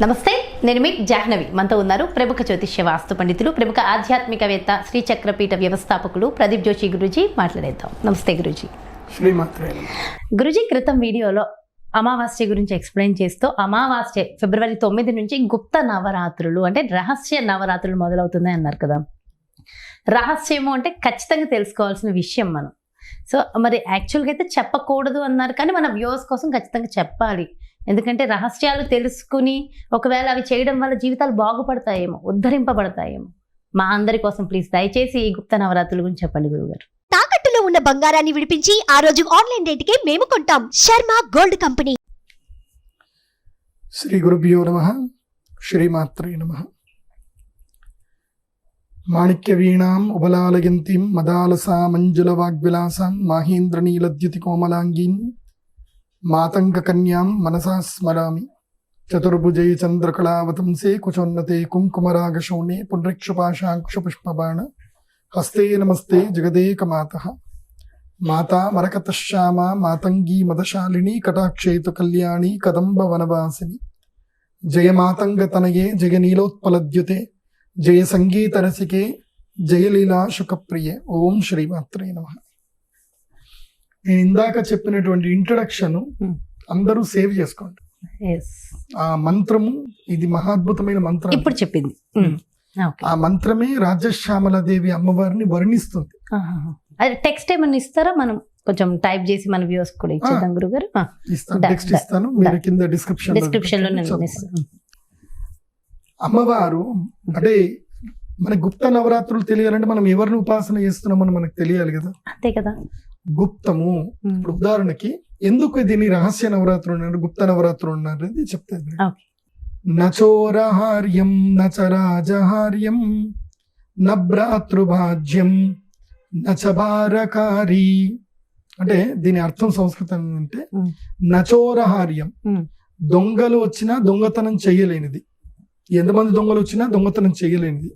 నమస్తే, నేను మీ జాహ్నవి. మనతో ఉన్నారు ప్రముఖ జ్యోతిష్య వాస్తు పండితులు, ప్రముఖ ఆధ్యాత్మికవేత్త, శ్రీ చక్రపీఠ వ్యవస్థాపకులు ప్రదీప్ జోషి గురూజీ. మాట్లాడేద్దాం. నమస్తే గురూజీ. గురూజీ, క్రితం వీడియోలో అమావాస్య గురించి ఎక్స్ప్లెయిన్ చేస్తూ, అమావాస్య ఫిబ్రవరి 9 నుంచి గుప్త నవరాత్రులు అంటే రహస్య నవరాత్రులు మొదలవుతున్నాయి అన్నారు కదా. రహస్యము అంటే ఖచ్చితంగా తెలుసుకోవాల్సిన విషయం మనం. సో మరి యాక్చువల్గా అయితే చెప్పకూడదు అన్నారు, కానీ మన వ్యూవర్స్ కోసం ఖచ్చితంగా చెప్పాలి. ఎందుకంటే రహస్యాలు తెలుసుకుని ఒకవేళ అవి చేయడం వల్ల జీవితాలు బాగుపడతాయేమో, ఉద్ధరింపబడతాయేమో. మా అందరి కోసం ప్లీజ్ దయచేసి ఈ గుప్త నవరాత్రుల గురించి చెప్పండి గురుగారు. తాకట్టులో ఉన్న బంగారాన్ని విడిపించి ఆ రోజు ఆన్లైన్ రేటుకే మేము కొంటాం. Sharma gold company. శ్రీ గురుభ్యో నమః. శ్రీమాత్రే నమః. మాణిక్య వీణాం ఉబలాలయంతీం మదాలసా మంజుల వాగ్విలాసాం మాహేంద్ర నీలద్యుతి కోమలాంగీం మాతంగ కన్యాం మనసా స్మరామి. చతుర్భుజే చంద్రకళావతంసే కుచోన్నతే కుంకుమరాగశోణే పుండ్రక్షపాశాంకుశపుష్పబాణ హస్తే నమస్తే జగదేకమాతః. మాతా మరకతశ్యామా మాతంగీ మదశాలిని కటాక్షేతు కళ్యాణి కదంబ వనవాసిని. జయ మాతంగ తనయే జయ నీలోత్పలద్యుతే జయ సంగీత రసికే జయలీలా శుకప్రియే. ఓం శ్రీమాత్రే నమః. నేను ఇందాక చెప్పినటువంటి ఇంట్రడక్షన్ అందరూ సేవ్ చేసుకోండి. ఆ మంత్రము ఇది మహాద్భుతమైన మంత్రం. ఇప్పుడు చెప్పింది ఆ మంత్రమే రాజశ్యామలాదేవి అమ్మవారిని వర్ణిస్తుంది. అది టెక్స్ట్ ఏమన్నా ఇస్తారా? మనం కొంచెం టైప్ చేసి మన వ్యూవర్స్ కూడా ఇచ్చేద్దాం గురుగారు. ఇస్తాను, టెక్స్ట్ ఇస్తాను. మీరు కింద డిస్క్రిప్షన్ లో అమ్మవారు అంటే మన గుప్త నవరాత్రులు తెలియాలంటే మనం ఎవరిని ఉపాసన చేస్తున్నామని మనకు తెలియాలి కదా. అంతే కదా. గుప్తము ఇప్పుడు ఉదాహరణకి ఎందుకు దీన్ని రహస్య నవరాత్రులు అన్నారు, గుప్త నవరాత్రులు అన్నారు అనేది చెప్తాను. నచోరహార్యం నచరాజహార్యం నభ్రాతృభాజ్యం నచభారకారి. అంటే దీని అర్థం సంస్కృతం అంటే నచోరహార్యం, దొంగలు వచ్చినా దొంగతనం చెయ్యలేనిది, ఎంతమంది దొంగలు వచ్చినా దొంగతనం చెయ్యలేనిది.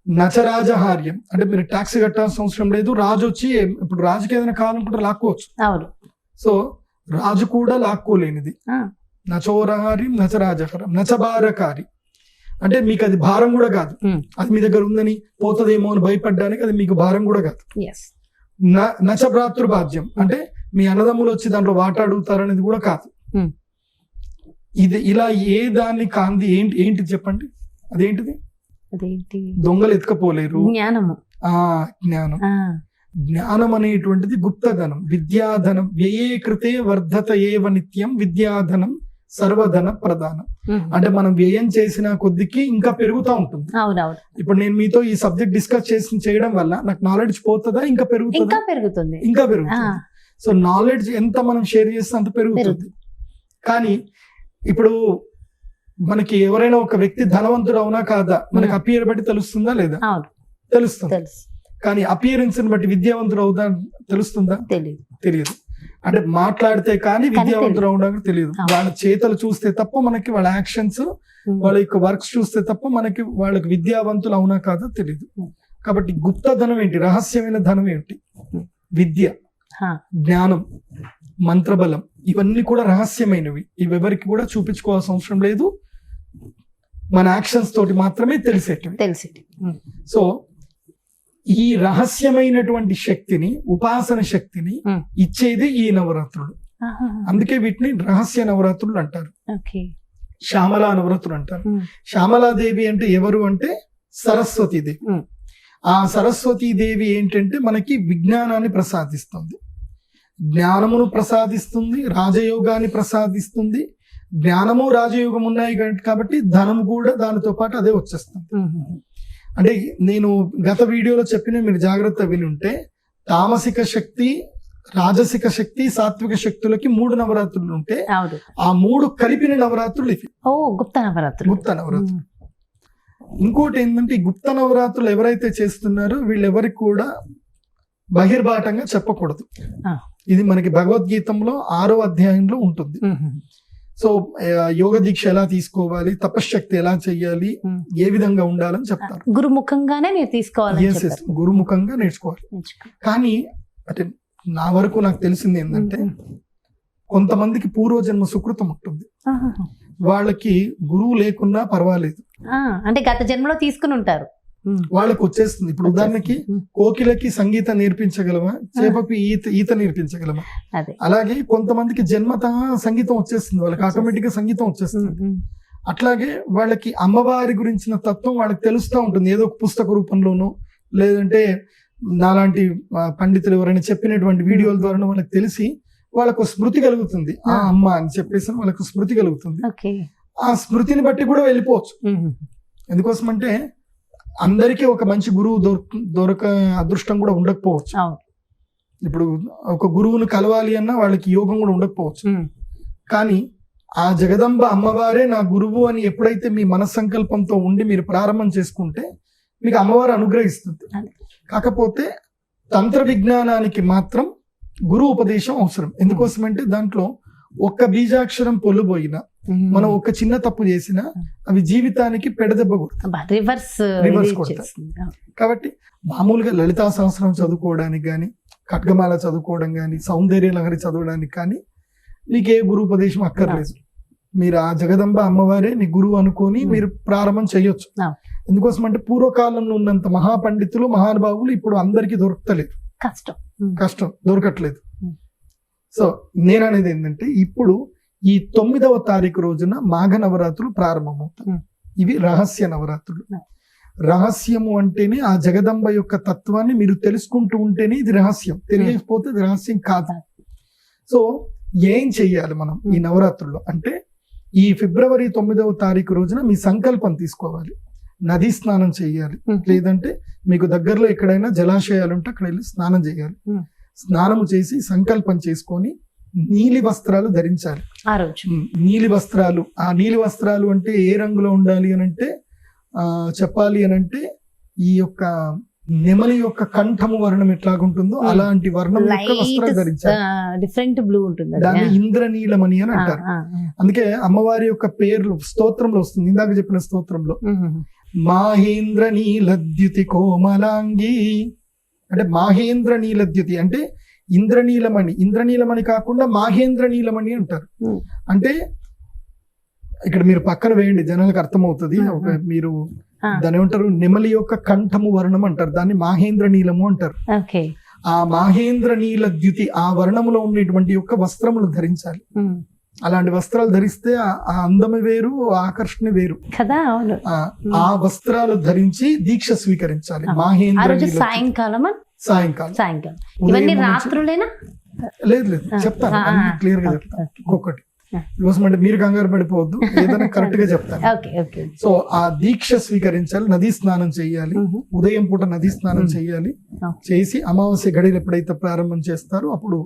నచరాజహార్యం అంటే మీరు ట్యాక్స్ కట్టాల్సిన అవసరం లేదు. రాజు వచ్చి ఇప్పుడు రాజుకి ఏదైనా కావాలనుకుంటే లాక్కోవచ్చు. సో రాజు కూడా లాక్కోలేనిది. నచోరహార్యం నచరాజహారం నచభారకారి అంటే మీకు అది భారం కూడా కాదు. అది మీ దగ్గర ఉందని పోతుందేమో అని భయపడ్డానికి అది మీకు భారం కూడా కాదు. నచభ్రాతృభాజ్యం అంటే మీ అన్నదమ్ములు వచ్చి దాంట్లో వాట అడుగుతారనేది కూడా కాదు. ఇది ఇలా ఏ దాన్ని కాంది ఏంటి చెప్పండి, అదేంటిది? దొంగలు ఎత్తుకపోలేరు. జ్ఞానం. జ్ఞానం అనేటువంటిది గుప్తధనం, విద్యాధనం. వ్యయే కృతే వర్ధత ఏవ నిత్యం విద్యాధనం సర్వధన ప్రధానం. అంటే మనం వ్యయం చేసిన కొద్దికి ఇంకా పెరుగుతూ ఉంటుంది. ఇప్పుడు నేను మీతో ఈ సబ్జెక్ట్ డిస్కస్ చేయడం వల్ల నాకు నాలెడ్జ్ పోతుందా ఇంకా పెరుగుతుంది. సో నాలెడ్జ్ ఎంత మనం షేర్ చేస్తే అంత పెరుగుతుంది. కానీ ఇప్పుడు మనకి ఎవరైనా ఒక వ్యక్తి ధనవంతుడు అవునా కాదా మనకి అపియర్ బట్టి తెలుస్తుందా లేదా? తెలుస్తుంది. కానీ అపియరెన్స్ బట్టి విద్యావంతుడు అవుదా తెలుస్తుందా? తెలియదు. అంటే మాట్లాడితే కానీ విద్యావంతుడు అవునా తెలియదు. వాళ్ళ చేతలు చూస్తే తప్ప మనకి వాళ్ళ యాక్షన్స్, వాళ్ళ యొక్క వర్క్స్ చూస్తే తప్ప మనకి వాళ్ళకి విద్యావంతులు అవునా కాదా తెలియదు. కాబట్టి గుప్త ధనం ఏంటి, రహస్యమైన ధనం ఏంటి? విద్య, జ్ఞానం, మంత్రబలం, ఇవన్నీ కూడా రహస్యమైనవి. ఇవి ఎవరికి కూడా చూపించుకోవాల్సిన అవసరం లేదు. మన యాక్షన్స్ తోటి మాత్రమే తెలిసేటి. సో ఈ రహస్యమైనటువంటి శక్తిని, ఉపాసన శక్తిని ఇచ్చేది ఈ నవరాత్రులు. అందుకే వీటిని రహస్య నవరాత్రులు అంటారు. శ్యామలా నవరాత్రులు అంటారు. శ్యామలాదేవి అంటే ఎవరు అంటే సరస్వతీదేవి. ఆ సరస్వతీదేవి ఏంటంటే మనకి విజ్ఞానాన్ని ప్రసాదిస్తుంది, జ్ఞానమును ప్రసాదిస్తుంది, రాజయోగాన్ని ప్రసాదిస్తుంది. జ్ఞానము రాజయోగం ఉన్నాయి కాబట్టి ధనము కూడా దానితో పాటు అదే వచ్చేస్తుంది. అంటే నేను గత వీడియోలో చెప్పిన మీరు జాగ్రత్త విని ఉంటే, తామసిక శక్తి, రాజసిక శక్తి, సాత్విక శక్తులకి 3 నవరాత్రులు ఉంటే ఆ 3 కలిపిన నవరాత్రులు ఇవి గుప్త నవరాత్రులు. ఇంకోటి ఏంటంటే ఈ గుప్త నవరాత్రులు ఎవరైతే చేస్తున్నారో వీళ్ళెవరికి కూడా బహిర్బాటంగా చెప్పకూడదు. ఇది మనకి భగవద్గీతంలో 6వ అధ్యాయంలో ఉంటుంది. సో యోగ దీక్ష ఎలా తీసుకోవాలి, తపశ్శక్తి ఎలా చెయ్యాలి, ఏ విధంగా ఉండాలని చెప్తారు. గురుముఖంగానే తీసుకోవాలి, గురుముఖంగా నేర్చుకోవాలి. కానీ అంటే నా వరకు నాకు తెలిసింది ఏంటంటే కొంతమందికి పూర్వజన్మ సుకృతం ఉంటుంది, వాళ్ళకి గురువు లేకున్నా పర్వాలేదు, అంటే గత జన్మలో తీసుకుని ఉంటారు, వాళ్ళకి వచ్చేస్తుంది. ఇప్పుడు ఉదాహరణకి కోకిలకి సంగీతం నేర్పించగలమా, చేపకి ఈత నేర్పించగలమా? అలాగే కొంతమందికి జన్మత సంగీతం వచ్చేస్తుంది, వాళ్ళకి ఆటోమేటిక్ గా సంగీతం వచ్చేస్తుంది. అట్లాగే వాళ్ళకి అమ్మవారి గురించిన తత్వం వాళ్ళకి తెలుస్తూ ఉంటుంది, ఏదో ఒక పుస్తక రూపంలోనూ లేదంటే నాలాంటి పండితులు ఎవరైనా చెప్పినటువంటి వీడియోల ద్వారా వాళ్ళకి తెలిసి వాళ్ళకు స్మృతి కలుగుతుంది, ఆ అమ్మ అని చెప్పేసి వాళ్ళకు స్మృతి కలుగుతుంది. ఆ స్మృతిని బట్టి కూడా వెళ్ళిపోవచ్చు. ఎందుకోసం అంటే అందరికీ ఒక మంచి గురువు దొరక అదృష్టం కూడా ఉండకపోవచ్చు. ఇప్పుడు ఒక గురువును కలవాలి అన్నా వాళ్ళకి యోగం కూడా ఉండకపోవచ్చు. కానీ ఆ జగదంబ అమ్మవారే నా గురువు అని ఎప్పుడైతే మీ మనస్సంకల్పంతో ఉండి మీరు ప్రారంభం చేసుకుంటే మీకు అమ్మవారు అనుగ్రహిస్తుంది. కాకపోతే తంత్ర విజ్ఞానానికి మాత్రం గురు ఉపదేశం అవసరం. ఎందుకోసమంటే దాంట్లో ఒక్క బీజాక్షరం పొల్లుపోయినా, మనం ఒక చిన్న తప్పు చేసినా అవి జీవితానికి పెడదెబ్బ కొడతాయి, రివర్స్ కొడతాయి. కాబట్టి మామూలుగా లలితా సహస్రం చదువుకోవడానికి కానీ, ఖడ్గమాల చదువుకోవడం కానీ, సౌందర్య లహరి చదవడానికి కానీ మీకు ఏ గురు ఉపదేశం అక్కర్లేదు. మీరు ఆ జగదంబ అమ్మవారే నీ గురువు అనుకొని మీరు ప్రారంభం చేయొచ్చు. ఎందుకోసం అంటే పూర్వకాలంలో ఉన్నంత మహాపండితులు మహానుభావులు ఇప్పుడు అందరికీ దొరకలేదు, కష్టం దొరకట్లేదు. సో నేను అనేది ఏంటంటే ఇప్పుడు ఈ 9వ తారీఖు రోజున మాఘ నవరాత్రులు ప్రారంభమవుతాయి. ఇవి రహస్య నవరాత్రులు. రహస్యము అంటేనే ఆ జగదంబ యొక్క తత్వాన్ని మీరు తెలుసుకుంటూ ఉంటేనే ఇది రహస్యం, తెలియకపోతే ఇది రహస్యం కాదు. సో ఏం చెయ్యాలి మనం ఈ నవరాత్రుల్లో అంటే, ఈ ఫిబ్రవరి 9వ తారీఖు రోజున మీ సంకల్పం తీసుకోవాలి, నదీ స్నానం చేయాలి, లేదంటే మీకు దగ్గరలో ఎక్కడైనా జలాశయాలు ఉంటే అక్కడ వెళ్ళి స్నానం చేయాలి. స్నానము చేసి సంకల్పం చేసుకొని నీలి వస్త్రాలు ధరించాలి ఆ రోజు. నీలి వస్త్రాలు, ఆ నీలి వస్త్రాలు అంటే ఏ రంగులో ఉండాలి అని అంటే చెప్పాలి అని అంటే ఈ యొక్క నెమలి యొక్క కంఠము వర్ణం ఎట్లాగుంటుందో అలాంటి వర్ణం యొక్క వస్త్రాలు ధరించాలి. డిఫరెంట్ బ్లూ ఉంటుంది, దాన్ని ఇంద్రనీలమణి అని అంటారు. అందుకే అమ్మవారి యొక్క పేర్లు స్తోత్రంలో వస్తుంది, ఇందాక చెప్పిన స్తోత్రంలో మాహేంద్ర నీలద్యుతి కోమలాంగి అంటే మాహేంద్ర నీలద్యుతి అంటే ఇంద్రనీలమణి. ఇంద్రనీలమణి కాకుండా మాహేంద్ర నీలమణి అంటారు. అంటే ఇక్కడ మీరు పక్కన వేయండి, జనాలకు అర్థమవుతుంది. మీరు దాని ఏమంటారు, నెమలి యొక్క కంఠము వర్ణం అంటారు, దాన్ని మాహేంద్ర నీలము అంటారు. ఆ మాహేంద్ర నీల ద్యుతి ఆ వర్ణములో ఉన్నటువంటి యొక్క వస్త్రములు ధరించాలి. అలాంటి వస్త్రాలు ధరిస్తే ఆ అందము వేరు, ఆకర్షణ వేరు కదా. ఆ వస్త్రాలు ధరించి దీక్ష స్వీకరించాలి. మాహేంద్ర సాయంకాలం ఇవన్నీ రాత్రులేనా? లేదు చెప్తాను, అన్ని క్లియర్ గా చెప్తాను ఒక్కొక్కటి. కోసం అంటే మీరు కంగారు పడిపోవద్దు, ఏదైనా కరెక్ట్ గా చెప్తాను. సో ఆ దీక్ష స్వీకరించాలి, నదీ స్నానం చేయాలి, ఉదయం పూట నదీ స్నానం చేయాలి. చేసి అమావాస్య గడియలు ఎప్పుడైతే ప్రారంభం చేస్తారో అప్పుడు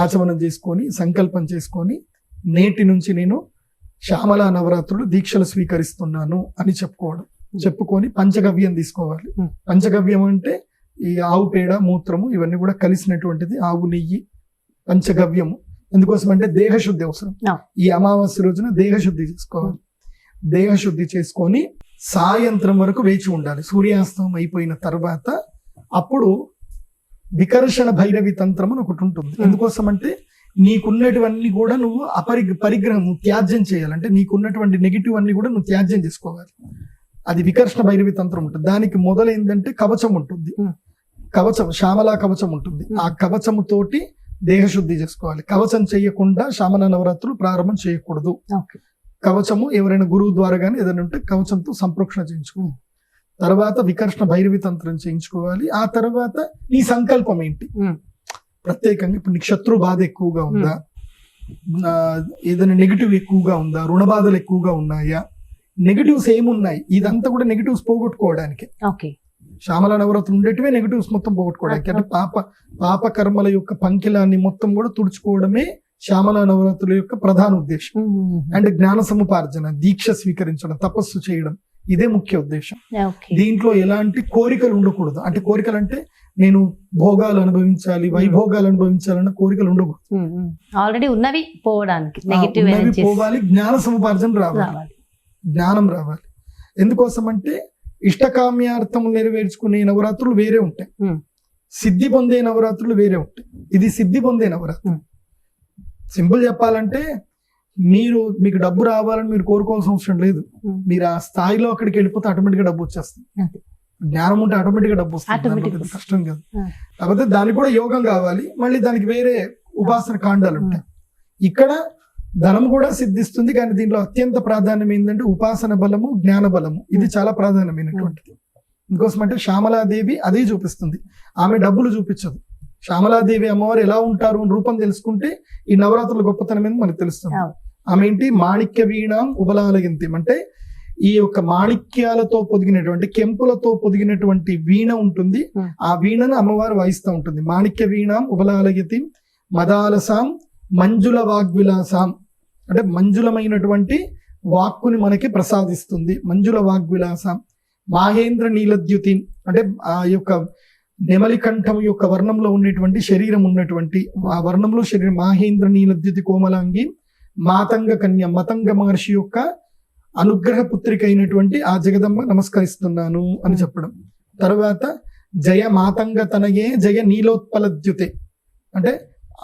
ఆచమనం చేసుకొని సంకల్పం చేసుకొని నేటి నుంచి నేను శ్యామలా నవరాత్రులు దీక్షలు స్వీకరిస్తున్నాను అని చెప్పుకొని పంచగవ్యం తీసుకోవాలి. పంచగవ్యం అంటే ఈ ఆవు పేడ, మూత్రము ఇవన్నీ కూడా కలిసినటువంటిది, ఆవు నెయ్యి, పంచగవ్యము. ఎందుకోసం అంటే దేహశుద్ధి అవసరం. ఈ అమావాస్య రోజున దేహశుద్ధి చేసుకోవాలి. దేహశుద్ధి చేసుకొని సాయంత్రం వరకు వేచి ఉండాలి. సూర్యాస్తం అయిపోయిన తర్వాత అప్పుడు వికర్షణ భైరవి తంత్రం అని ఒకటి ఉంటుంది. ఎందుకోసం అంటే నీకున్నటువన్నీ కూడా నువ్వు పరిగ్రహం త్యాజ్యం చేయాలంటే నీకున్నటువంటి నెగిటివ్ అన్ని కూడా నువ్వు త్యాజ్యం చేసుకోవాలి. అది వికర్షణ భైరవి తంత్రం ఉంటుంది. దానికి మొదలైందంటే కవచం ఉంటుంది, కవచం శ్యామలా కవచం ఉంటుంది. ఆ కవచము తోటి దేహశుద్ధి చేసుకోవాలి. కవచం చేయకుండా శ్యామలా నవరాత్రులు ప్రారంభం చేయకూడదు. కవచము ఎవరైనా గురువు ద్వారా కానీ ఏదైనా ఉంటే కవచంతో సంప్రోక్షణ చేయించుకోవాలి. తర్వాత వికర్షణ భైరవి తంత్రం చేయించుకోవాలి. ఆ తర్వాత నీ సంకల్పం ఏంటి, ప్రత్యేకంగా ఇప్పుడు నీకు శత్రు బాధ ఎక్కువగా ఉందా, ఏదైనా నెగిటివ్ ఎక్కువగా ఉందా, రుణ బాధలు ఎక్కువగా ఉన్నాయా, నెగిటివ్స్ ఏమున్నాయి, ఇదంతా కూడా నెగిటివ్స్ పోగొట్టుకోవడానికి. శ్యామలా నవరాత్రులు ఉండేటివే నెగిటివ్స్ మొత్తం పోగొట్టుకోవడానికి. అంటే పాప కర్మల యొక్క పంకిలాన్ని మొత్తం కూడా తుడుచుకోవడమే శ్యామలా నవరాత్రుల యొక్క ప్రధాన ఉద్దేశం. అండ్ జ్ఞాన సముపార్జన, దీక్ష స్వీకరించడం, తపస్సు చేయడం, ఇదే ముఖ్య ఉద్దేశం. దీంట్లో ఎలాంటి కోరికలు ఉండకూడదు. అంటే కోరికలు అంటే నేను భోగాలు అనుభవించాలి, వైభోగాలు అనుభవించాలన్న కోరికలు ఉండకూడదు. ఆల్రెడీ ఉన్నవి పోవడానికి పోవాలి, జ్ఞాన సముపార్జన రావాలి, జ్ఞానం రావాలి. ఎందుకోసం అంటే ఇష్టకామ్యార్థము నెరవేర్చుకునే నవరాత్రులు వేరే ఉంటాయి, సిద్ధి పొందే నవరాత్రులు వేరే ఉంటాయి. ఇది సిద్ధి పొందే నవరాత్రి. సింపుల్ చెప్పాలంటే మీకు డబ్బు రావాలని మీరు కోరుకోవాల్సిన అవసరం లేదు. మీరు ఆ స్థాయిలో అక్కడికి వెళ్ళిపోతే ఆటోమేటిక్ గా డబ్బు వచ్చేస్తుంది. జ్ఞానం ఉంటే ఆటోమేటిక్ గా డబ్బు వస్తుంది, కష్టం కాదు. కాకపోతే దానికి కూడా యోగం కావాలి, మళ్ళీ దానికి వేరే ఉపాసన కాండాలు ఉంటాయి. ఇక్కడ ధనం కూడా సిద్ధిస్తుంది, కానీ దీంట్లో అత్యంత ప్రాధాన్యం ఏంటంటే ఉపాసన బలము, జ్ఞాన బలము. ఇది చాలా ప్రాధాన్యమైనటువంటిది. ఇంకోసం అంటే శ్యామలాదేవి అదే చూపిస్తుంది, ఆమె డబ్బులు చూపించదు. శ్యామలాదేవి అమ్మవారు ఎలా ఉంటారు అని రూపం తెలుసుకుంటే ఈ నవరాత్రుల గొప్పతనం ఏంది మనకు తెలుస్తుంది. ఆమె ఏంటి, మాణిక్య వీణాం ఉబలాలయంతి, అంటే ఈ యొక్క మాణిక్యాలతో పొదిగినటువంటి, కెంపులతో పొదిగినటువంటి వీణ ఉంటుంది. ఆ వీణను అమ్మవారు వాయిస్తూ ఉంటుంది. మాణిక్య వీణాం ఉబలాలయతి మదాలసాం మంజుల వాగ్విలాసాం, అంటే మంజులమైనటువంటి వాక్కుని మనకి ప్రసాదిస్తుంది. మంజుల వాగ్విలాసాం మాహేంద్ర నీలద్యుతి, అంటే ఆ యొక్క నెమలి కంఠం యొక్క వర్ణంలో ఉన్నటువంటి శరీరం ఉన్నటువంటి ఆ వర్ణంలో శరీరం. మాహేంద్ర నీలద్యుతి కోమలాంగి మాతంగ కన్య, మతంగ మహర్షి యొక్క అనుగ్రహ పుత్రిక అయినటువంటి ఆ జగదమ్మ నమస్కరిస్తున్నాను అని చెప్పడం. తర్వాత జయ మాతంగ తనయే జయ నీలోత్పలద్యుతే, అంటే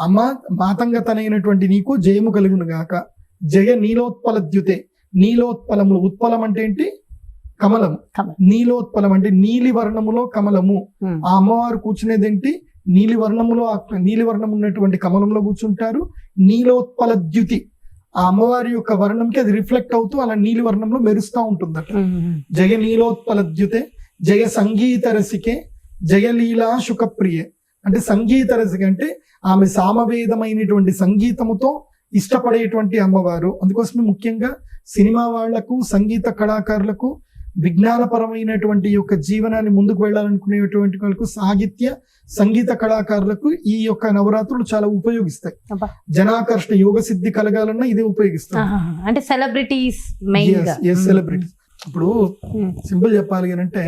అమ్మ మాతంగతనైనటువంటి నీకు జయము కలుగును గాక. జయ నీలోత్పలద్యుతే, నీలోత్పలములు, ఉత్పలం అంటే ఏంటి, కమలము. నీలోత్పలం అంటే నీలి వర్ణములో కమలము. ఆ అమ్మవారు కూర్చునేది ఏంటి, నీలి వర్ణములో, నీలి వర్ణం ఉన్నటువంటి కమలంలో కూర్చుంటారు. నీలోత్పలద్యుతి, ఆ అమ్మవారి యొక్క వర్ణంకి అది రిఫ్లెక్ట్ అవుతూ అలా నీలి వర్ణంలో మెరుస్తూ ఉంటుందట. జయ నీలోత్పలద్యుతే జయ సంగీత రసికే జయ లీలా శుకప్రియే, అంటే సంగీత రసిక అంటే ఆమె సామవేదమైనటువంటి సంగీతముతో ఇష్టపడేటువంటి అమ్మవారు. అందుకోసమే ముఖ్యంగా సినిమా వాళ్లకు, సంగీత కళాకారులకు, విజ్ఞానపరమైనటువంటి యొక్క జీవనాన్ని ముందుకు వెళ్ళాలనుకునేటువంటి వాళ్ళకు, సాహిత్య సంగీత కళాకారులకు ఈ యొక్క నవరాత్రులు చాలా ఉపయోగిస్తాయి. జనాకర్షణ, యోగ సిద్ధి కలగాలన్నా ఇదే ఉపయోగిస్తాయి. అంటే సెలబ్రిటీస్, సెలబ్రిటీస్. ఇప్పుడు సింపుల్ చెప్పాలి అంటే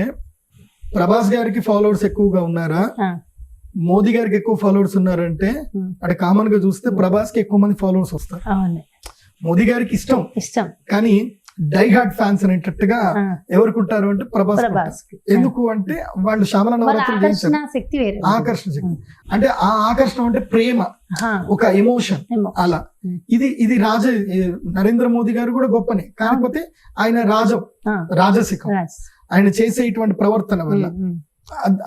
ప్రభాస్ గారికి ఫాలోవర్స్ ఎక్కువగా ఉన్నారా, మోదీ గారికి ఎక్కువ ఫాలోవర్స్ ఉన్నారంటే అంటే కామన్ గా చూస్తే ప్రభాస్ కి ఎక్కువ మంది ఫాలోవర్స్ వస్తారు. మోదీ గారికి ఇష్టం కానీ డై హార్ట్ ఫ్యాన్స్ అనేటట్టుగా ఎవరికి ఉంటారు అంటే ప్రభాస్. ఎందుకు అంటే వాళ్ళు శ్యామల నవరాత్రులు ఆకర్షణ శక్తి, అంటే ఆ ఆకర్షణ అంటే ప్రేమ, ఒక ఎమోషన్. అలా ఇది నరేంద్ర మోదీ గారు కూడా గొప్పనే, కాకపోతే ఆయన రాజసికం, ఆయన చేసేటువంటి ప్రవర్తన వల్ల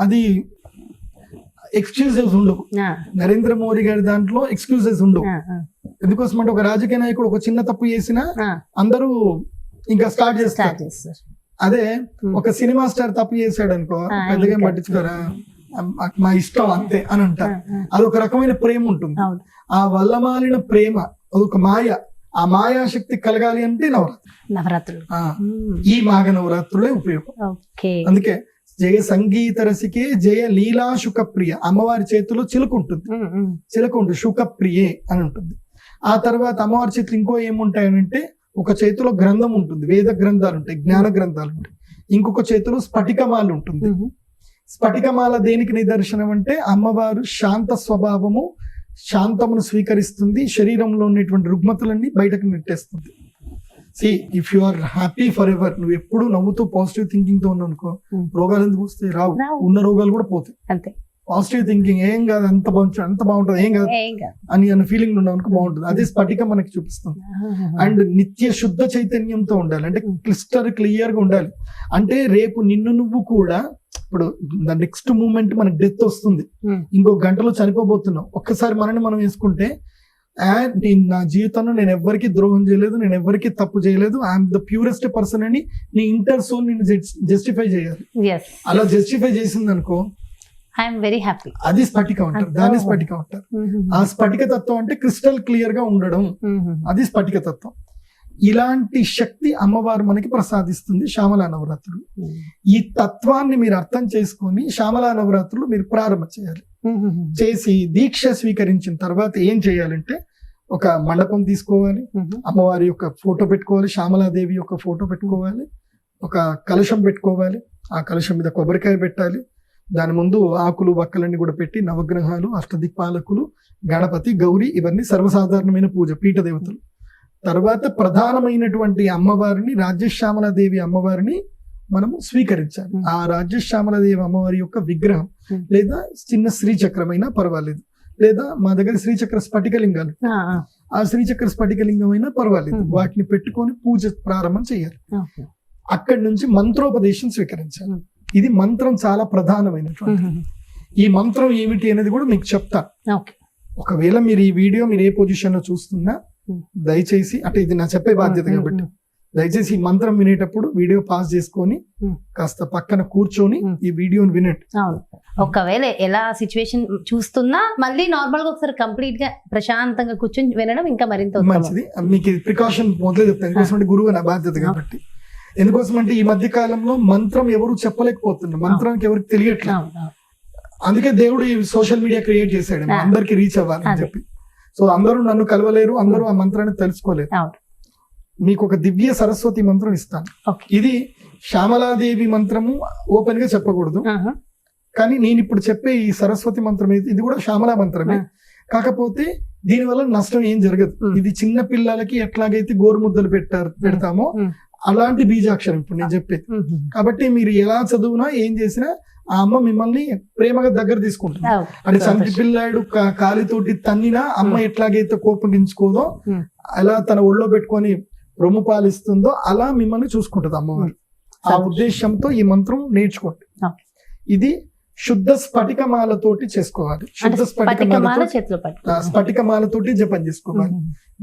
అది ఎక్స్క్యూజెస్ ఉండవు. నరేంద్ర మోడీ గారి దాంట్లో ఎక్స్క్యూజెస్ ఉండవు. ఎందుకోసం అంటే ఒక రాజకీయ నాయకుడు ఒక చిన్న తప్పు చేసినా అందరూ ఇంకా స్టార్ట్ చేస్తారు. అదే ఒక సినిమా స్టార్ తప్పు చేశాడు అనుకో, పెద్దగా పట్టించుకోరా, మా ఇష్టం అంతే అని అంటారు. అదొక రకమైన ప్రేమ ఉంటుంది. ఆ వల్లమాలిన ప్రేమ అదొక మాయ. ఆ మాయాశక్తి కలగాలి అంటే నవరాత్రులు, ఈ మాఘ నవరాత్రులే ఉపయోగం. అందుకే జయ సంగీత రసికే జయ లీలా శుకప్రియ, అమ్మవారి చేతిలో చిలుక ఉంటుంది, శుకప్రియే అని ఉంటుంది. ఆ తర్వాత అమ్మవారి చేతులు ఇంకో ఏముంటాయనంటే, ఒక చేతిలో గ్రంథం ఉంటుంది, వేద గ్రంథాలు ఉంటాయి, జ్ఞాన గ్రంథాలు ఉంటాయి. ఇంకొక చేతిలో స్ఫటికమాల ఉంటుంది. స్ఫటికమాల దేనికి నిదర్శనం అంటే అమ్మవారు శాంత స్వభావము, శాంతమును స్వీకరిస్తుంది, శరీరంలో ఉన్నటువంటి రుగ్మతులన్నీ బయటకు నెట్టేస్తుంది. If you are happy forever, నువ్వు ఎప్పుడు నవ్వుతూ పాజిటివ్ థింకింగ్ తో ఉన్నావు అనుకో, రోగాలు ఎందుకు వస్తాయి? రావు. ఉన్న రోగాలు కూడా పోతాయి. అంతే. పాజిటివ్ థింకింగ్, ఏం కాదు, అంత బాగుంటుంది, ఏం కాదు అని అన్న ఫీలింగ్ ఉన్నావు అనుకో బాగుంటుంది. అదే స్ఫటిక మనకి చూపిస్తుంది. అండ్ నిత్య శుద్ధ చైతన్యంతో ఉండాలి, అంటే క్లియర్ గా ఉండాలి. అంటే రేపు నిన్ను నువ్వు కూడా, ఇప్పుడు నెక్స్ట్ మూమెంట్ మనకి డెత్ వస్తుంది, ఇంకో గంటలో చనిపోబోతున్నావు, ఒక్కసారి మనని మనం వేసుకుంటే, నేను నా జీవితంలో నేను ఎవరికి ద్రోహం చేయలేదు, నేను ఎవరికి తప్పు చేయలేదు, ఐఎమ్ ద ప్యూరెస్ట్ పర్సన్ అని నీ ఇంటర్ సోల్ నిన్ను జస్టిఫై చేయాలి. అలా జస్టిఫై చేసింది అనుకో, ఐఎమ్ వెరీ హ్యాపీ. అది స్ఫటికం అంటారు, దాన్ని స్ఫటికం అంటారు. ఆ స్ఫటిక తత్వం అంటే క్రిస్టల్ క్లియర్ గా ఉండడం, అది స్ఫటిక తత్వం. ఇలాంటి శక్తి అమ్మవారు మనకి ప్రసాదిస్తుంది శ్యామలా నవరాత్రులు. ఈ తత్వాన్ని మీరు అర్థం చేసుకొని శ్యామలా నవరాత్రులు మీరు ప్రారంభం చేయాలి. చేసి దీక్ష స్వీకరించిన తర్వాత ఏం చేయాలంటే, ఒక మండపం తీసుకోవాలి, అమ్మవారి యొక్క ఫోటో పెట్టుకోవాలి, శ్యామలాదేవి యొక్క ఫోటో పెట్టుకోవాలి, ఒక కలశం పెట్టుకోవాలి, ఆ కలశం మీద కొబ్బరికాయ పెట్టాలి, దాని ముందు ఆకులు వక్కలన్నీ కూడా పెట్టి, నవగ్రహాలు, అష్టదిక్పాలకులు, గణపతి, గౌరీ, ఇవన్నీ సర్వసాధారణమైన పూజ, పీఠ దేవతలు. తర్వాత ప్రధానమైనటువంటి అమ్మవారిని, రాజ్యశ్యామలాదేవి అమ్మవారిని మనము స్వీకరించాలి. ఆ రాజ్యశ్యామలాదేవి అమ్మవారి యొక్క విగ్రహం, లేదా చిన్న శ్రీచక్రమైనా పర్వాలేదు, లేదా మా దగ్గర శ్రీచక్ర స్ఫటికలింగాలు, ఆ శ్రీచక్ర స్ఫటికలింగం అయినా పర్వాలేదు, వాటిని పెట్టుకొని పూజ ప్రారంభం చేయాలి. అక్కడి నుంచి మంత్రోపదేశం స్వీకరించాలి. ఇది మంత్రం చాలా ప్రధానమైనటువంటి. ఈ మంత్రం ఏమిటి అనేది కూడా మీకు చెప్తా. ఒకవేళ మీరు ఈ వీడియో మీరు ఏ పొజిషన్ లో చూస్తున్నా దయచేసి, అంటే ఇది నా చెప్పే బాధ్యత కాబట్టి దయచేసి ఈ మంత్రం వినేటప్పుడు వీడియో పాస్ చేసుకొని కాస్త పక్కన కూర్చొని ఈ వీడియోని వినండి. ఒకవేళ ఎలా సిచ్యువేషన్ చూస్తున్నా మళ్ళీ నార్మల్ గా ఒకసారి కంప్లీట్ గా ప్రశాంతంగా కూర్చొని వినడం ఇంకా మరింత మంచిది. మీకు ప్రికాషన్ మొదలే చెప్తాను, ఎందుకోసం గురువు నా బాధ్యత కాబట్టి. ఎందుకోసం అంటే ఈ మధ్య కాలంలో మంత్రం ఎవరు చెప్పలేకపోతున్నారు, మంత్రానికి ఎవరికి తెలియట్లేదు. అందుకే దేవుడు ఈ సోషల్ మీడియా క్రియేట్ చేశాడు, అందరికి రీచ్ అవ్వాలని చెప్పి. సో అందరూ నన్ను కలవలేరు, అందరూ ఆ మంత్రాన్ని తెలుసుకోలేరు. మీకు ఒక దివ్య సరస్వతి మంత్రం ఇస్తాను. ఇది శ్యామలాదేవి మంత్రము, ఓపెన్ గా చెప్పకూడదు. కానీ నేను ఇప్పుడు చెప్పే ఈ సరస్వతి మంత్రం ఇది కూడా శ్యామలా మంత్రమే. కాకపోతే దీనివల్ల నష్టం ఏం జరగదు. ఇది చిన్న పిల్లలకి ఎట్లాగైతే గోరుముద్దలు పెడతామో అలాంటి బీజాక్షరం ఇప్పుడు నేను చెప్పేది. కాబట్టి మీరు ఎలా చదువునా ఏం చేసినా ఆ అమ్మ మిమ్మల్ని ప్రేమగా దగ్గర తీసుకుంటుంది. అంటే చంటి పిల్లాడు కాలితోటి తన్నినా అమ్మ ఎట్లాగైతే కోపగించుకోదో, అలా తన ఒళ్ళో పెట్టుకొని రొమ్ము పాలిస్తుందో అలా మిమ్మల్ని చూసుకుంటుంది అమ్మవారు. ఆ ఉద్దేశంతో ఈ మంత్రం నేర్చుకోండి. ఇది శుద్ధ స్ఫటికమాలతోటి చేసుకోవాలి. శుద్ధ స్ఫటికమాలతోటి జపం చేసుకోవాలి,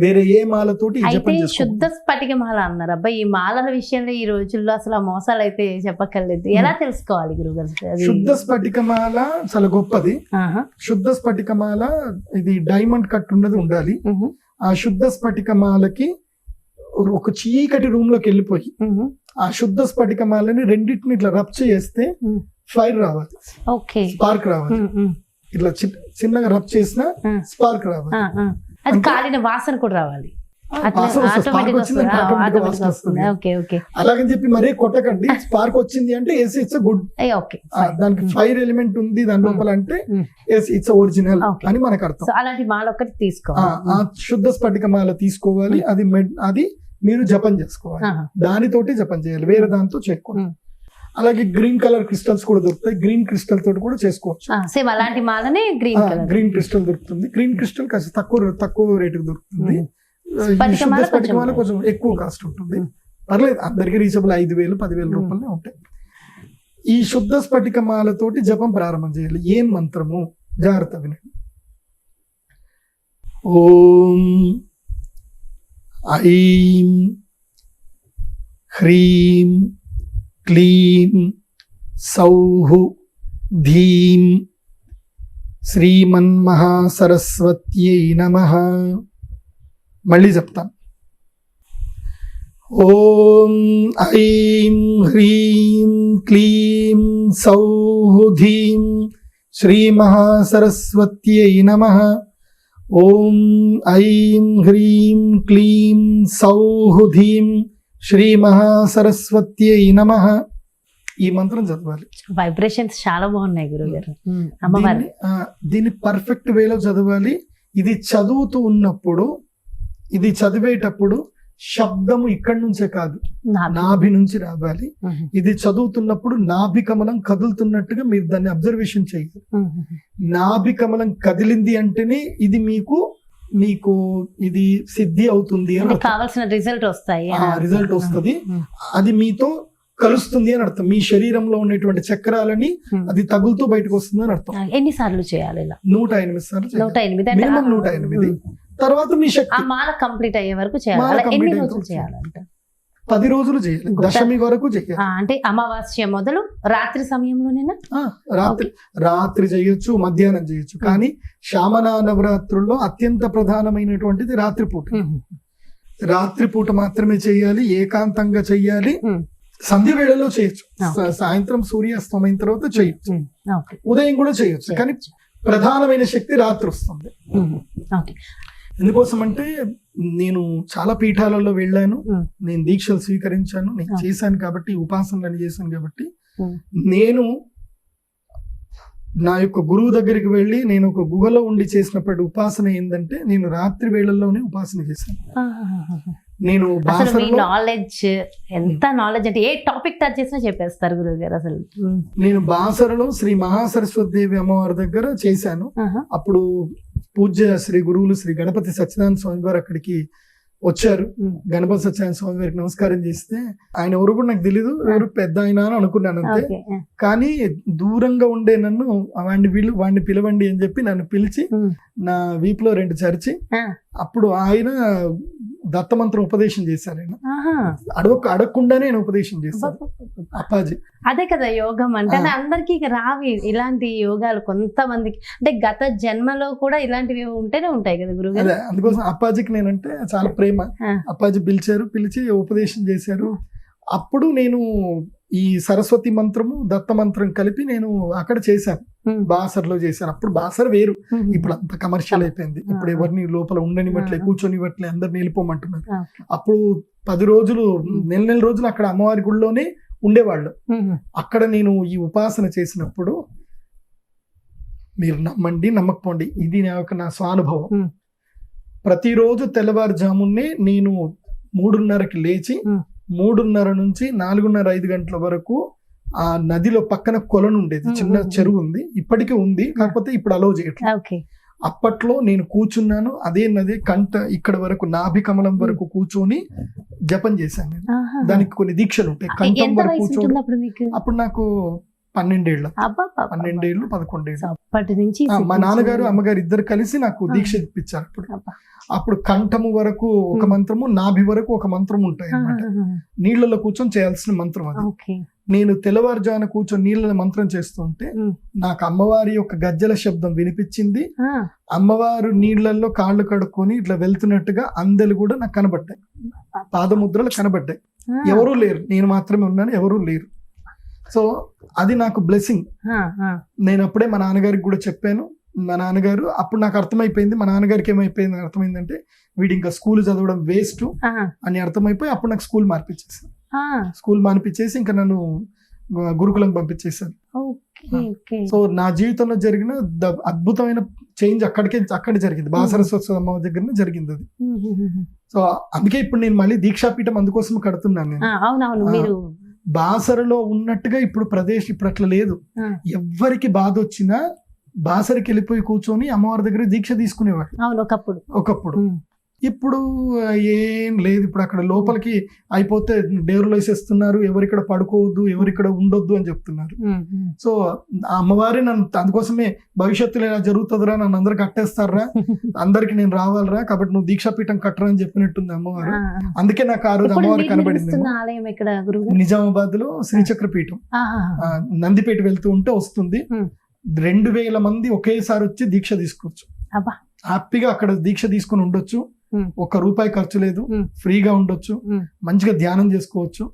వేరే ఏ మాలతోటి జపం చేసుకోవాలి. శుద్ధ స్ఫటికమాల అన్నారు. అబ్బాయి ఈ మాలల విషయంలో ఈ రోజుల్లో అసలు ఆ మోసాలు అయితే చెప్పక్కర్లేదు. ఎలా తెలుసుకోవాలి గురుగారు? శుద్ధ స్ఫటికమాల చాలా గొప్పది. శుద్ధ స్ఫటికమాల ఇది డైమండ్ కట్ ఉన్నది ఉండాలి. ఆ శుద్ధ స్ఫటికమాలకి ఒక చీకటి రూమ్ లోకి వెళ్ళిపోయి ఆ శుద్ధ స్ఫటికమాలని రెండింటిని ఇట్లా రబ్ చేస్తే ఫైర్ రావాలి, స్పార్క్ రావాలి. ఇట్లా చిన్నగా రబ్ చేసిన స్పార్క్ రావాలి, అది కాలిన వాసన కూడా రావాలి. అలాగని చెప్పి మరీ కొట్టకండి. స్పార్క్ వచ్చింది అంటే ఎస్ ఇట్స్ గుడ్, దానికి ఫైర్ ఎలిమెంట్ ఉంది దాని లోపల అంటే ఎస్ ఇట్స్ ఒరిజినల్ అని మనకు అర్థం. అలాంటి మాల ఒకటి తీసుకోవాలి, ఆ శుద్ధ స్ఫటిక మాల తీసుకోవాలి. అది మీరు జపం చేసుకోవాలి, దానితోటి జపం చేయాలి, వేరే దాంతో చేయకూడదు. అలాగే గ్రీన్ కలర్ క్రిస్టల్స్ కూడా దొరుకుతాయి, గ్రీన్ క్రిస్టల్ తోటి కూడా చేసుకోవచ్చు. సేమ్ అలాంటి మాలనే గ్రీన్ క్రిస్టల్ దొరుకుతుంది. గ్రీన్ క్రిస్టల్ కాస్త తక్కువ రేటుకి దొరుకుతుంది. శుద్ధ స్ఫటికమాల కొంచెం ఎక్కువ కాస్ట్ ఉంటుంది, పర్లేదు, అందరికి రీచబుల్ 5,000 10,000 రూపాయలనే ఉంటాయి. ఈ శుద్ధ స్ఫటికమాలతోటి జపం ప్రారంభం చేయాలి. ఏం మంత్రము జాగ్రత్త వినండి. ఓం ఐం హ్రీం క్లీం సౌః ధీం శ్రీమన్మహాసరస్వత్యై నమః. మళ్ళీ చెప్తాను. ఓం ఐం హ్రీం క్లీం సౌః ధీం శ్రీమహాసరస్వత్యై నమః. ఓం ఐం హ్రీం క్లీం సౌః ధీం శ్రీమహాసరస్వత్యై నమః. ఈ మంత్రం చదవాలి. వైబ్రేషన్స్ చాలా బాగున్నాయి గురుగారు. దీన్ని పర్ఫెక్ట్ వేలో చదవాలి. ఇది చదువుతూ ఉన్నప్పుడు, ఇది చదివేటప్పుడు శబ్దము ఇక్కడి నుంచే కాదు, నాభి నుంచి రావాలి. ఇది చదువుతున్నప్పుడు నాభి కమలం కదులుతున్నట్టుగా మీరు దాన్ని అబ్జర్వేషన్ చేయాలి. నాభి కమలం కదిలింది అంటేనే ఇది మీకు ఇది సిద్ధి అవుతుంది అని కావాల్సిన రిజల్ట్ వస్తుంది. అది మీతో కలుస్తుంది అని అర్థం. మీ శరీరంలో ఉన్నటువంటి చక్రాలని అది తగులుతూ బయటకు వస్తుంది అని అర్థం. ఎన్నిసార్లు చేయాలి? 108 సార్లు, 108. తర్వాత మీ శక్తి మాల కంప్లీట్ అయ్యే వరకు చేయాలి. 10 రోజులు చేయాలి, దశమి వరకు చేయాలి. అంటే అమావాస్య మొదలు రాత్రి సమయంలోనేనా? రాత్రి చేయొచ్చు, మధ్యాహ్నం చేయొచ్చు. కానీ శ్యామల నవరాత్రుల్లో అత్యంత ప్రధానమైనటువంటిది రాత్రిపూట. రాత్రిపూట మాత్రమే చేయాలి, ఏకాంతంగా చెయ్యాలి. సంధ్య వేళలో చేయొచ్చు, సాయంత్రం సూర్యాస్తమైన తర్వాత చేయొచ్చు, ఉదయం కూడా చేయొచ్చు. కానీ ప్రధానమైన శక్తి రాత్రి వస్తుంది. ఎందుకోసం అంటే నేను చాలా పీఠాలలో వెళ్ళాను, నేను దీక్షలు స్వీకరించాను, నేను చేశాను కాబట్టి, ఉపాసనలు చేశాను కాబట్టి, నేను నా యొక్క గురువు దగ్గరికి వెళ్ళి నేను ఒక గుహలో ఉండి చేసినప్పటి ఉపాసన ఏంటంటే నేను రాత్రి వేళల్లోనే ఉపాసన చేశాను. నేను ఎంత నాలెడ్జ్ అంటే ఏ టాపిక్ టచ్ చేసినా చెప్పేస్తారు గురువు గారు. అసలు నేను బాసరలో శ్రీ మహాసరస్వతి దేవి అమ్మవారి దగ్గర చేశాను. అప్పుడు పూజ్య శ్రీ గురువులు శ్రీ గణపతి సత్యనారాయణ స్వామి వారు అక్కడికి వచ్చారు. గణపతి సత్యనారాయణ స్వామి వారికి నమస్కారం చేస్తే ఆయన ఎవరు కూడా నాకు తెలీదు, ఎవరు పెద్ద ఆయన అని అనుకున్నాను అంతే. కానీ దూరంగా ఉండే నన్ను వాడిని పిలవండి అని చెప్పి నన్ను పిలిచి నా వీపులో 2 చరిచి అప్పుడు ఆయన దత్తమంత్రం ఉపదేశం చేశారు. ఆయన అడగకుండానే ఆయన ఉపదేశం చేశారు అప్పాజీ. అదే కదా యోగం అంటే. అందరికి రావి ఇలాంటి యోగాలు కొంతమందికి, అంటే గత జన్మలో కూడా ఇలాంటివి ఉంటేనే ఉంటాయి కదా గురుగారు. అదే అందుకోసం అప్పాజీకి నేనంటే చాలా ప్రేమ. అప్పాజీ పిలిచి ఉపదేశం చేశారు. అప్పుడు నేను ఈ సరస్వతి మంత్రము దత్త మంత్రం కలిపి నేను అక్కడ చేశాను, బాసర్లో చేశాను. అప్పుడు బాసర్ వేరు, ఇప్పుడు అంత కమర్షియల్ అయిపోయింది. ఇప్పుడు ఎవరిని లోపల ఉండనివ్వట్లే, కూర్చొనివ్వట్లే, అందరిని వెళ్ళిపోమంటున్నారు. అప్పుడు 10 రోజులు నెల రోజులు అక్కడ అమ్మవారి గుడిలోనే ఉండేవాళ్ళు. అక్కడ నేను ఈ ఉపాసన చేసినప్పుడు మీరు నమ్మండి నమ్మకపోండి, ఇది నా స్వానుభవం. ప్రతిరోజు తెల్లవారుజామునే నేను 3:30కి లేచి 3:30 నుంచి 4:30-5 గంటల వరకు ఆ నదిలో పక్కన కొలను ఉండేది, చిన్న చెరువు ఉంది, ఇప్పటికీ ఉంది, కాకపోతే ఇప్పుడు అలౌ చేయట్లేదు. అప్పట్లో నేను కూర్చున్నాను, అదే నది ఇక్కడ వరకు నాభి కమలం వరకు కూర్చొని జపం చేశాను నేను. దానికి కొన్ని దీక్షలు ఉంటాయి. కంఠం వరకు కూర్చొని అప్పుడు నాకు 12 ఏళ్ళు 11 ఏళ్ళు. అప్పటి నుంచి మా నాన్నగారు అమ్మగారు ఇద్దరు కలిసి నాకు దీక్ష ఇప్పించారు. అప్పుడు కంఠము వరకు ఒక మంత్రము, నాభి వరకు ఒక మంత్రం ఉంటాయి అన్నమాట. నీళ్లలో కూర్చొని చేయాల్సిన మంత్రం అది. నేను తెల్లవారుజామున కూర్చొని నీళ్ళ మంత్రం చేస్తుంటే నాకు అమ్మవారి యొక్క గజ్జల శబ్దం వినిపించింది. అమ్మవారు నీళ్లలో కాళ్ళు కడుక్కొని ఇట్లా వెళ్తున్నట్టుగా అందెలు కూడా నాకు కనబడ్డాయి, పాదముద్రలు కనబడ్డాయి. ఎవరూ లేరు, నేను మాత్రమే ఉన్నాను, ఎవరూ లేరు. సో అది నాకు బ్లెస్సింగ్. నేను అప్పుడే మా నాన్నగారికి కూడా చెప్పాను. మా నాన్నగారు అప్పుడు నాకు అర్థమైపోయింది, మా నాన్నగారికి ఏమైపోయింది అర్థమైందంటే వీడు ఇంకా స్కూల్ చదవడం వేస్ట్ అని అర్థమైపోయి అప్పుడు నాకు స్కూల్ మానిపించేసి ఇంకా నన్ను గురుకులం పంపించేశారు. సో నా జీవితంలో జరిగిన అద్భుతమైన చేంజ్ అక్కడ జరిగింది, బాసరస్వతి అమ్మ దగ్గర జరిగింది అది. సో అందుకే ఇప్పుడు నేను మళ్ళీ దీక్షాపీఠం అందుకోసం కడుతున్నాను నేను. బాసరలో ఉన్నట్టుగా ఇప్పుడు ప్రదేశ్ ఇప్పుడు అట్లా లేదు. ఎవ్వరికి బాధ వచ్చినా బాసరికి వెళ్ళిపోయి కూర్చొని అమ్మవారి దగ్గర దీక్ష తీసుకునేవాడు ఒకప్పుడు. ఇప్పుడు ఏం లేదు. ఇప్పుడు అక్కడ లోపలికి అయిపోతే డేరులు వేసేస్తున్నారు, ఎవరిక్కడ పడుకోవద్దు, ఎవరిక్కడ ఉండొద్దు అని చెప్తున్నారు. సో ఆ అమ్మవారి నన్ను అందుకోసమే భవిష్యత్తులో ఇలా జరుగుతుందిరా, నన్ను అందరు కట్టేస్తారా, అందరికి నేను రావాలరా, కాబట్టి నువ్వు దీక్షాపీఠం కట్టరా అని చెప్పినట్టుంది అమ్మవారు. అందుకే నాకు ఆ రోజు అమ్మవారు కనబడింది. నిజామాబాద్ లో శ్రీచక్ర పీఠం, నందిపేట వెళ్తూ ఉంటే వస్తుంది. 2000 మంది ఒకేసారి వచ్చి దీక్ష తీసుకోవచ్చు. హ్యాపీగా అక్కడ దీక్ష తీసుకుని ఉండొచ్చు, ₹1 ఖర్చు లేదు, ఫ్రీగా ఉండొచ్చు, మంచిగా ధ్యానం చేసుకోవచ్చు,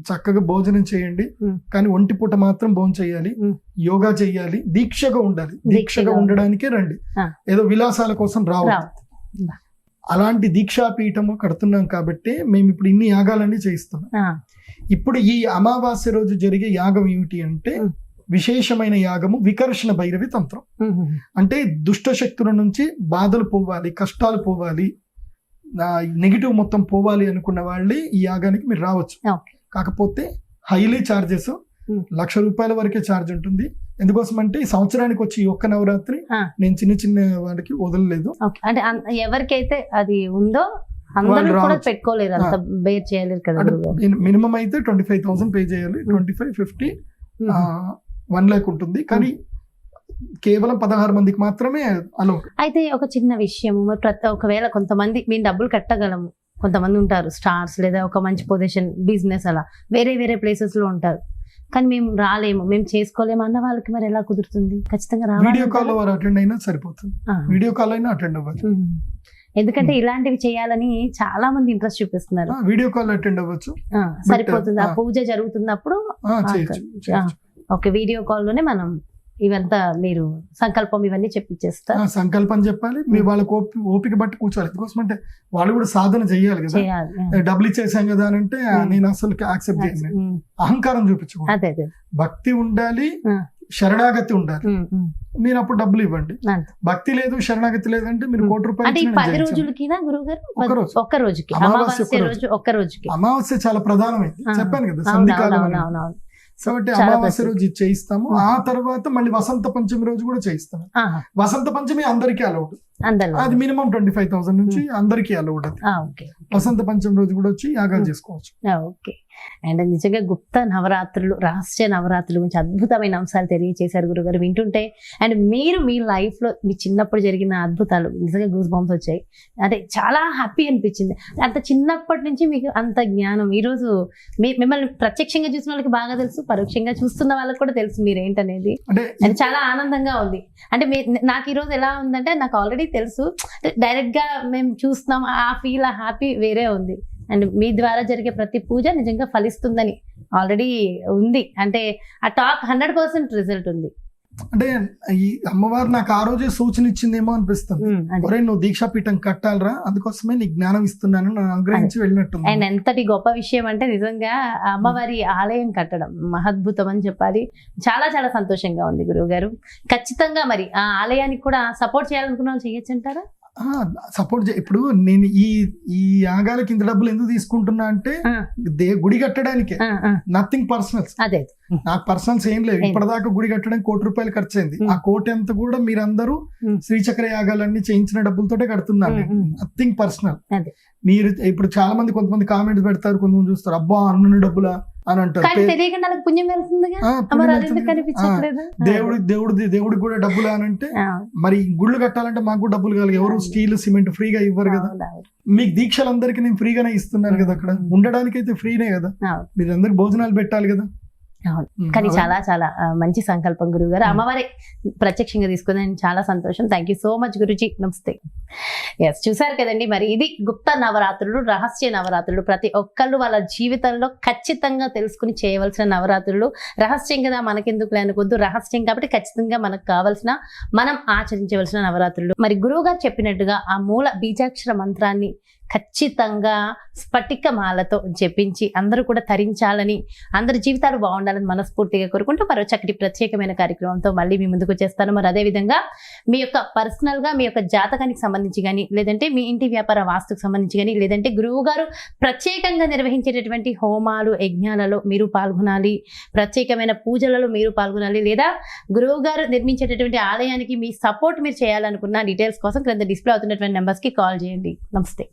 చక్కగా భోజనం చేయండి. కానీ ఒంటి పూట మాత్రం భోజనం చేయాలి, యోగా చేయాలి, దీక్షగా ఉండాలి. దీక్షగా ఉండడానికే రండి, ఏదో విలాసాల కోసం రావద్దు. అలాంటి దీక్షాపీఠము కడుతున్నాం కాబట్టి మేము ఇప్పుడు ఇన్ని యాగాలన్నీ చేయిస్తున్నాం. ఇప్పుడు ఈ అమావాస్య రోజు జరిగే యాగం ఏమిటి అంటే విశేషమైన యాగము వికర్షణ భైరవి తంత్రం. అంటే దుష్ట శక్తుల నుంచి బాధలు పోవాలి, కష్టాలు పోవాలి, నెగిటివ్ మొత్తం పోవాలి అనుకున్న వాళ్ళే ఈ యాగానికి మీరు రావచ్చు. కాకపోతే హైలీ చార్జెస్, ₹1,00,000 వరకే ఛార్జ్ ఉంటుంది. ఎందుకోసం అంటే ఈ సంవత్సరానికి వచ్చి ఈ ఒక్క నవరాత్రి నేను చిన్న వాడికి వదలలేదు. అంటే ఎవరికైతే అది ఉందో పెట్టుకోలేరు, అంత బేర్ చేయలేరు కదా. మినిమం అయితే 25,000 పే చేయాలి, 25, 50, 1 lakh ఉంటుంది. కానీ కేవలం 16 మందికి మాత్రమే అలో. అయితే ఒక చిన్న విషయం, ఒకవేళ కొంతమంది మేము డబ్బులు కట్టగలము, కొంతమంది ఉంటారు స్టార్స్ లేదా ఒక మంచి పొజిషన్, బిజినెస్, అలా వేరే ప్లేసెస్ లో ఉంటారు, కానీ మేము రాలేము, మేము చేసుకోలేము అన్న వాళ్ళకి మరి ఎలా కుదురుతుంది? ఖచ్చితంగా రావాలి. వీడియో కాల్ వారు అటెండ్ అయినా సరిపోతుంది, వీడియో కాల్ అయినా అటెండ్ అవ్వచ్చు. ఎందుకంటే ఇలాంటివి చేయాలని చాలా మంది ఇంట్రెస్ట్ చూపిస్తున్నారు. వీడియో కాల్ అటెండ్ అవ్వచ్చు, సరిపోతుంది. ఆ పూజ జరుగుతున్నప్పుడు ఓకే, వీడియో కాల్ లోనే మనం ఇవంతా మీరు సంకల్పం ఇవన్నీ చెప్పించేస్తారు. సంకల్పం చెప్పాలి, మీ వాళ్ళకి ఓపిక బట్టి కూర్చోవాలి. ఎందుకోసం అంటే వాళ్ళు కూడా సాధన చేయాలి కదా. డబ్బులు ఇచ్చేసాం కదా అని అంటే నేను అసలు యాక్సెప్ట్ చేయను. అహంకారం చూపించకూడదు, భక్తి ఉండాలి, శరణాగతి ఉండాలి. మీరు అప్పుడు డబ్బులు ఇవ్వండి. భక్తి లేదు, శరణాగతి లేదంటే మీరు ₹10 అమావాస్య చాలా ప్రధానమైంది చెప్పాను కదా. సంధికాలం కాబట్టి చాలా అమావాస్య ప్రసిద్ధి. రోజు ఇది చేయిస్తాము. ఆ తర్వాత మళ్ళీ వసంత పంచమి రోజు కూడా చేయిస్తాము. ఆహా, వసంత పంచమి అందరికీ అలౌడ్, అందరిలో అది మినిమం 25,000 నుంచి అందరికీ అలౌడ్. అది ఓకే వసంత పంచమి రోజు కూడా వచ్చి యాగాలు చేసుకోవచ్చు. ఓకే. అండ్ నిజంగా గుప్త నవరాత్రులు, రహస్య నవరాత్రుల గురించి అద్భుతమైన అంశాలు తెలియజేశారు గురుగారు. వింటుంటే అండ్ మీరు మీ లైఫ్ లో మీ చిన్నప్పుడు జరిగిన అద్భుతాలు నిజంగా గూస్ బంప్స్ వచ్చాయి. అదే చాలా హ్యాపీ అనిపించింది. అంత చిన్నప్పటి నుంచి మీకు అంత జ్ఞానం. ఈరోజు మిమ్మల్ని ప్రత్యక్షంగా చూసిన వాళ్ళకి బాగా తెలుసు, పరోక్షంగా చూస్తున్న వాళ్ళకి కూడా తెలుసు మీరేంటనేది. అంటే అది చాలా ఆనందంగా ఉంది. అంటే నాకు ఈరోజు ఎలా ఉందంటే నాకు ఆల్రెడీ తెలుసు, డైరెక్ట్ గా మేము చూస్తున్నాం, ఆ ఫీల్, ఆ హ్యాపీ వేరే ఉంది. అండ్ మీ ద్వారా జరిగే ప్రతి పూజ నిజంగా ఫలిస్తుందని ఆల్రెడీ ఉంది. అంటే ఆ టాక్ 100% రిజల్ట్ ఉంది. అంటే ఈ అమ్మవారు నాకు ఆ రోజే సూచన ఇచ్చిందేమో అనిపిస్తుంది. అదే. ఒరే నువ్వు దీక్షాపీఠం కట్టాలరా, అందుకోసమే నీకు జ్ఞానం ఇస్తున్నాను, నన్ను అనుగ్రహించి వెళ్ళినట్టు. అండ్ ఎంతటి గొప్ప విషయం అంటే నిజంగా ఆ అమ్మవారి ఆలయం కట్టడం మహద్భుతం అని చెప్పాలి. చాలా చాలా సంతోషంగా ఉంది గురువు గారు. ఖచ్చితంగా మరి ఆ ఆలయానికి కూడా సపోర్ట్ చేయాలనుకున్న వాళ్ళు చేయొచ్చు అంటారా? సపోర్ట్ ఇప్పుడు నేను ఈ యాగాలకి ఇంత డబ్బులు ఎందుకు తీసుకుంటున్నా అంటే గుడి కట్టడానికే, నథింగ్ పర్సనల్స్. అదే నాకు పర్సనల్స్ ఏం లేవు. ఇప్పటిదాకా గుడి కట్టడానికి ₹1,00,00,000 ఖర్చు అయింది. ఆ కోటి అంతా కూడా మీరందరూ శ్రీచక్ర యాగాలన్నీ చేయించిన డబ్బులతోటే కడుతున్నారు. Nothing personal. అదే. మీరు ఇప్పుడు చాలా మంది కొంతమంది కామెంట్స్ పెడతారు, కొంతమంది చూస్తారు, అబ్బా అన్న డబ్బులా అని అంటారు. కానీ తెలియకుండా వాళ్ళకి పుణ్యం వెళ్తుందిగా. ఆ, పుణ్యం మరి అది వెళ్తుంది. ఎందుకు కనిపించట్లేదు? దేవుడికి కూడా డబ్బులు అని అంటే, మరి గుళ్ళు కట్టాలంటే మాకు కూడా డబ్బులు కావాలి. ఎవరు స్టీల్ సిమెంట్ ఫ్రీగా ఇవ్వరు కదా. మీకు దీక్షలందరికీ నేను ఫ్రీగానే ఇస్తున్నాను కదా. అక్కడ ఉండడానికి అయితే ఫ్రీనే కదా. మీరు అందరికి భోజనాలు పెట్టాలి కదా. కానీ చాలా చాలా మంచి సంకల్పం గురువు గారు. అమ్మవారి ప్రత్యక్షంగా తీసుకుని చాలా సంతోషం. Thank you so much Guruji. నమస్తే. ఎస్, చూసారు కదండి. మరి ఇది గుప్త నవరాత్రులు, రహస్య నవరాత్రులు. ప్రతి ఒక్కళ్ళు వాళ్ళ జీవితంలో ఖచ్చితంగా తెలుసుకుని చేయవలసిన నవరాత్రులు. రహస్యం కదా మనకెందుకు అనుకోద్దు, రహస్యం కాబట్టి ఖచ్చితంగా మనకు కావాల్సిన, మనం ఆచరించవలసిన నవరాత్రులు. మరి గురువు గారు చెప్పినట్టుగా ఆ మూల బీజాక్షర మంత్రాన్ని ఖచ్చితంగా స్ఫటిక మాలతో జపించి అందరూ కూడా తరించాలని, అందరి జీవితాలు బాగుండాలని మనస్ఫూర్తిగా కోరుకుంటూ మరో చక్కటి ప్రత్యేకమైన కార్యక్రమంతో మళ్ళీ మీ ముందుకు వచ్చేస్తాను. మరి అదేవిధంగా మీ యొక్క పర్సనల్గా మీ యొక్క జాతకానికి సంబంధించి కానీ, లేదంటే మీ ఇంటి వ్యాపార వాస్తుకు సంబంధించి కానీ, లేదంటే గురువు గారు ప్రత్యేకంగా నిర్వహించేటటువంటి హోమాలు, యజ్ఞాలలో మీరు పాల్గొనాలి, ప్రత్యేకమైన పూజలలో మీరు పాల్గొనాలి, లేదా గురువు గారు నిర్మించేటటువంటి ఆలయానికి మీ సపోర్ట్ మీరు చేయాలనుకున్న డీటెయిల్స్ కోసం క్రింద డిస్ప్లే అవుతున్నటువంటి నెంబర్స్కి కాల్ చేయండి. నమస్తే.